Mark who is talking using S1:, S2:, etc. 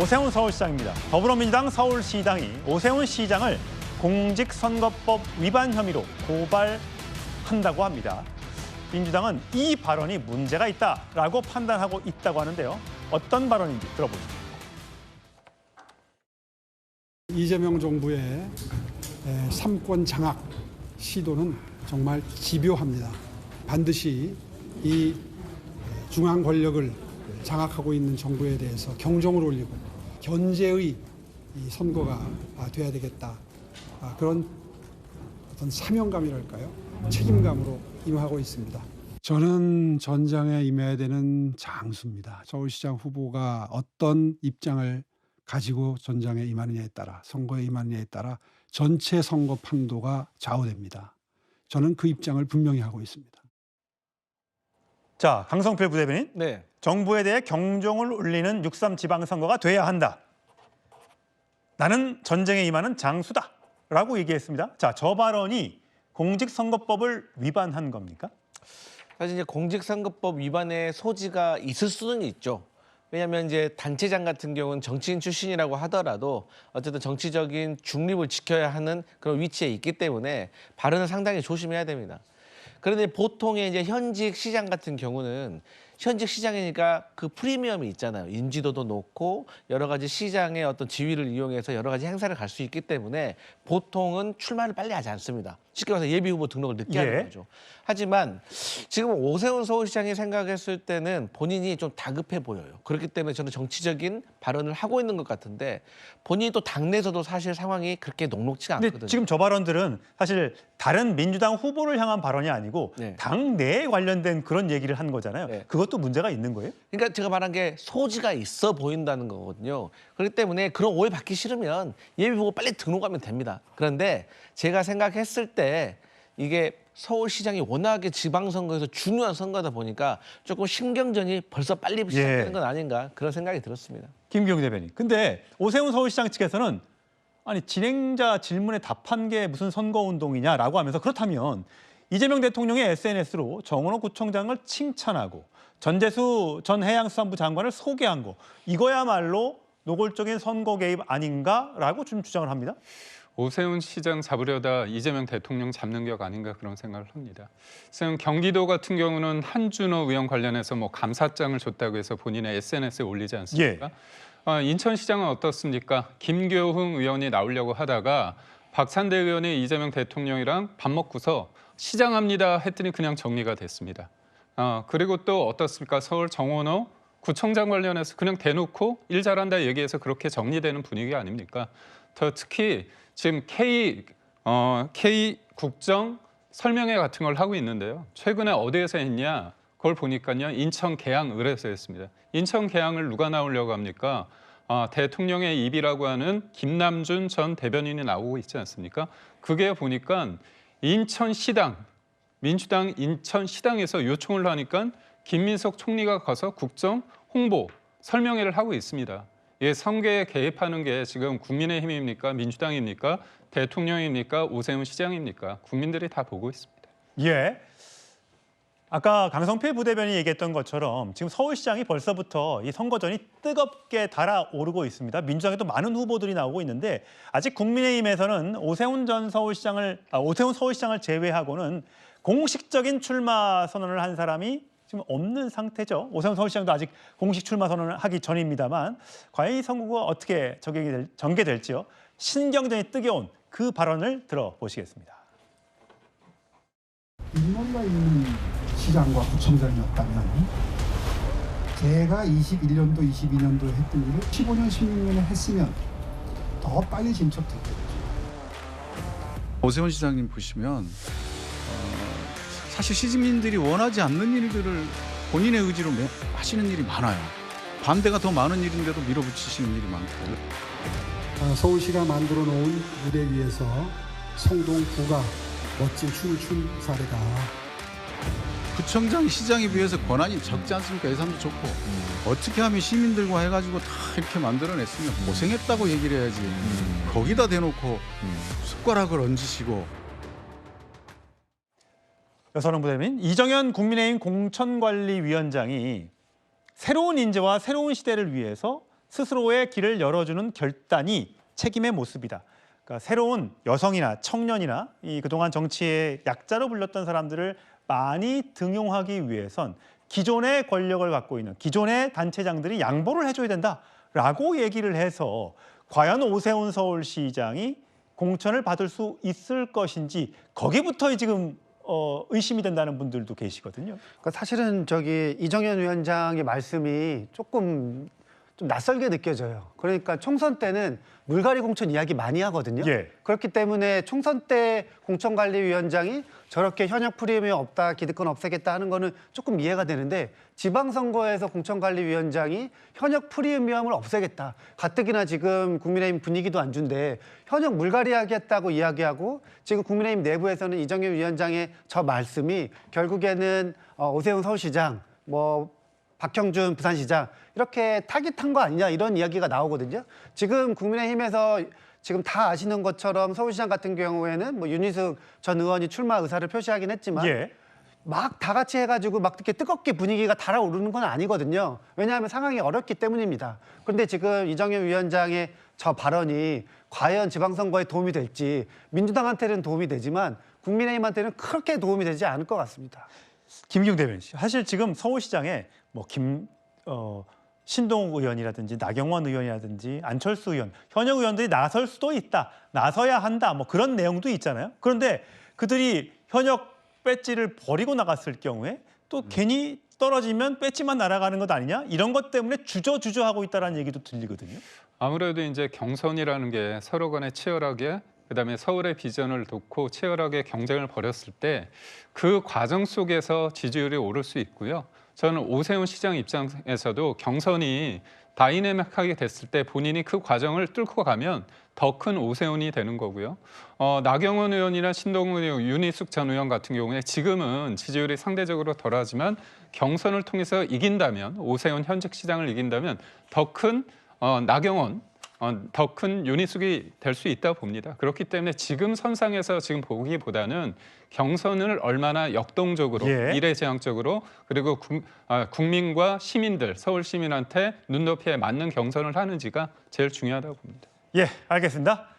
S1: 오세훈 서울시장입니다. 더불어민주당 서울시당이 오세훈 시장을 공직선거법 위반 혐의로 고발한다고 합니다. 민주당은 이 발언이 문제가 있다라고 판단하고 있다고 하는데요. 어떤 발언인지 들어보시죠.
S2: 이재명 정부의 삼권 장악 시도는 정말 집요합니다. 반드시 이 중앙 권력을 장악하고 있는 정부에 대해서 경종을 울리고 견제의 이 선거가 돼야 되겠다. 그런 어떤 사명감이랄까요? 책임감으로 임하고 있습니다. 저는 전장에 임해야 되는 장수입니다. 서울시장 후보가 어떤 입장을 가지고 전장에 임하느냐에 따라, 선거에 임하느냐에 따라 전체 선거 판도가 좌우됩니다. 저는 그 입장을 분명히 하고 있습니다.
S1: 자, 강성필 부대변인.
S3: 네.
S1: 정부에 대해 경종을 울리는 6.3 지방선거가 돼야 한다. 나는 전쟁에 임하는 장수다라고 얘기했습니다. 자, 저 발언이 공직선거법을 위반한 겁니까?
S3: 사실 이제 공직선거법 위반의 소지가 있을 수는 있죠. 왜냐하면 이제 단체장 같은 경우는 정치인 출신이라고 하더라도 어쨌든 정치적인 중립을 지켜야 하는 그런 위치에 있기 때문에 발언을 상당히 조심해야 됩니다. 그런데 보통의 이제 현직 시장 같은 경우는 현직 시장이니까 그 프리미엄이 있잖아요. 인지도도 높고 여러 가지 시장의 어떤 지위를 이용해서 여러 가지 행사를 갈 수 있기 때문에 보통은 출마를 빨리 하지 않습니다. 쉽게 말해서 예비후보 등록을 늦게 하는 거죠. 하지만 지금 오세훈 서울시장이 생각했을 때는 본인이 좀 다급해 보여요. 그렇기 때문에 저는 정치적인 발언을 하고 있는 것 같은데 본인이 또 당내에서도 사실 상황이 그렇게 녹록지가 않거든요.
S1: 근데 지금 저 발언들은 사실 다른 민주당 후보를 향한 발언이 아니고
S3: 네.
S1: 당내에 관련된 그런 얘기를 한 거잖아요.
S3: 네.
S1: 그것도 문제가 있는 거예요?
S3: 그러니까 제가 말한 게 소지가 있어 보인다는 거거든요. 그렇기 때문에 그런 오해 받기 싫으면 예비후보 빨리 등록하면 됩니다. 그런데 제가 생각했을 때 이게 서울시장이 워낙에 지방선거에서 중요한 선거다 보니까 조금 신경전이 벌써 빨리 시작되는 건 아닌가 그런 생각이 들었습니다.
S1: 김기용 대변인. 근데 오세훈 서울시장 측에서는 아니 진행자 질문에 답한 게 무슨 선거운동이냐라고 하면서 그렇다면 이재명 대통령의 SNS로 정원호 구청장을 칭찬하고 전재수 전 해양수산부 장관을 소개한 거 이거야말로 노골적인 선거 개입 아닌가라고 좀 주장을 합니다.
S4: 오세훈 시장 잡으려다 이재명 대통령 잡는 격 아닌가 그런 생각을 합니다. 지금 경기도 같은 경우는 한준호 의원 관련해서 뭐 감사장을 줬다고 해서 본인의 SNS에 올리지 않습니까? 인천시장은 어떻습니까? 김교흥 의원이 나오려고 하다가 박찬대 의원이 이재명 대통령이랑 밥 먹고서 시장합니다 했더니 그냥 정리가 됐습니다. 그리고 또 어떻습니까? 서울 정원호 구청장 관련해서 그냥 대놓고 일 잘한다 얘기해서 그렇게 정리되는 분위기 아닙니까? 더 특히 지금 K 국정 설명회 같은 걸 하고 있는데요. 최근에 어디에서 했냐? 그걸 보니까요. 인천 계양을에서 했습니다. 인천 계양을 누가 나오려고 합니까? 대통령의 입이라고 하는 김남준 전 대변인이 나오고 있지 않습니까? 그게 보니까 인천시당, 민주당 인천시당에서 요청을 하니까 김민석 총리가 가서 국정 홍보 설명회를 하고 있습니다. 예, 선거에 개입하는 게 지금 국민의힘입니까? 민주당입니까? 대통령입니까? 오세훈 시장입니까? 국민들이 다 보고 있습니다.
S1: 예. 아까 강성필 부대변인이 얘기했던 것처럼 지금 서울시장이 벌써부터 이 선거전이 뜨겁게 달아오르고 있습니다. 민주당에도 많은 후보들이 나오고 있는데 아직 국민의힘에서는 오세훈 서울시장을 제외하고는 공식적인 출마 선언을 한 사람이 지금 없는 상태죠. 오세훈 서울시장도 아직 공식 출마 선언을 하기 전입니다만 과연 이 선거가 어떻게 전개될지요. 신경전이 뜨거운 그 발언을 들어보시겠습니다.
S2: 인원가 있는 시장과 구청장이었다면 제가 21년도, 22년도에 했던 일을 15년, 16년에 했으면 더 빨리 진척됐겠죠.
S5: 오세훈 시장님 보시면 사실 시민들이 원하지 않는 일들을 본인의 의지로 하시는 일이 많아요. 반대가 더 많은 일인데도 밀어붙이시는 일이 많고.
S2: 서울시가 만들어 놓은 무대 위에서 성동구가 멋진 춤을 춘 사례다.
S5: 구청장, 시장에 비해서 권한이 적지 않습니까? 예산도 좋고. 어떻게 하면 시민들과 해가지고 다 이렇게 만들어냈으면 고생했다고 얘기를 해야지. 거기다 대놓고 숟가락을 얹으시고.
S1: 여선홍 부대변인, 이정현 국민의힘 공천관리위원장이 새로운 인재와 새로운 시대를 위해서 스스로의 길을 열어주는 결단이 책임의 모습이다. 그러니까 새로운 여성이나 청년이나 이 그동안 정치의 약자로 불렸던 사람들을 많이 등용하기 위해선 기존의 권력을 갖고 있는 기존의 단체장들이 양보를 해줘야 된다라고 얘기를 해서 과연 오세훈 서울시장이 공천을 받을 수 있을 것인지 거기부터 지금 의심이 된다는 분들도 계시거든요.
S2: 그러니까 사실은 이정현 위원장의 말씀이 조금 좀 낯설게 느껴져요. 그러니까 총선 때는 물갈이 공천 이야기 많이 하거든요.
S1: 예.
S2: 그렇기 때문에 총선 때 공천관리위원장이 저렇게 현역 프리미엄 없다, 기득권 없애겠다 하는 거는 조금 이해가 되는데 지방선거에서 공천관리위원장이 현역 프리미엄을 없애겠다. 가뜩이나 지금 국민의힘 분위기도 안 준데 현역 물갈이 하겠다고 이야기하고 지금 국민의힘 내부에서는 이정현 위원장의 저 말씀이 결국에는 오세훈 서울시장, 박형준 부산시장 이렇게 타깃한 거 아니냐 이런 이야기가 나오거든요. 지금 국민의힘에서 지금 다 아시는 것처럼 서울시장 같은 경우에는 윤희숙 전 의원이 출마 의사를 표시하긴 했지만
S1: 예.
S2: 막 다 같이 해가지고 막 이렇게 뜨겁게 분위기가 달아오르는 건 아니거든요. 왜냐하면 상황이 어렵기 때문입니다. 그런데 지금 이정현 위원장의 저 발언이 과연 지방선거에 도움이 될지 민주당한테는 도움이 되지만 국민의힘한테는 그렇게 도움이 되지 않을 것 같습니다.
S1: 김기웅 대변인 씨, 사실 지금 서울시장에 신동욱 의원이라든지 나경원 의원이라든지 안철수 의원, 현역 의원들이 나설 수도 있다, 나서야 한다, 그런 내용도 있잖아요. 그런데 그들이 현역 배지를 버리고 나갔을 경우에 또 괜히 떨어지면 배지만 날아가는 것 아니냐? 이런 것 때문에 주저하고 있다는 얘기도 들리거든요.
S4: 아무래도 이제 경선이라는 게 서로 간에 치열하게 그다음에 서울의 비전을 놓고 치열하게 경쟁을 벌였을 때 그 과정 속에서 지지율이 오를 수 있고요. 저는 오세훈 시장 입장에서도 경선이 다이내믹하게 됐을 때 본인이 그 과정을 뚫고 가면 더 큰 오세훈이 되는 거고요. 나경원 의원이나 신동훈 의원, 윤희숙 전 의원 같은 경우에 지금은 지지율이 상대적으로 덜하지만 경선을 통해서 이긴다면 오세훈 현직 시장을 이긴다면 더 큰 나경원 더 큰 윤희숙이 될 수 있다고 봅니다. 그렇기 때문에 지금 선상에서 지금 보기보다는 경선을 얼마나 역동적으로 미래지향적으로 그리고 국민과 시민들, 서울 시민한테 눈높이에 맞는 경선을 하는지가 제일 중요하다고 봅니다.
S1: 예, 알겠습니다.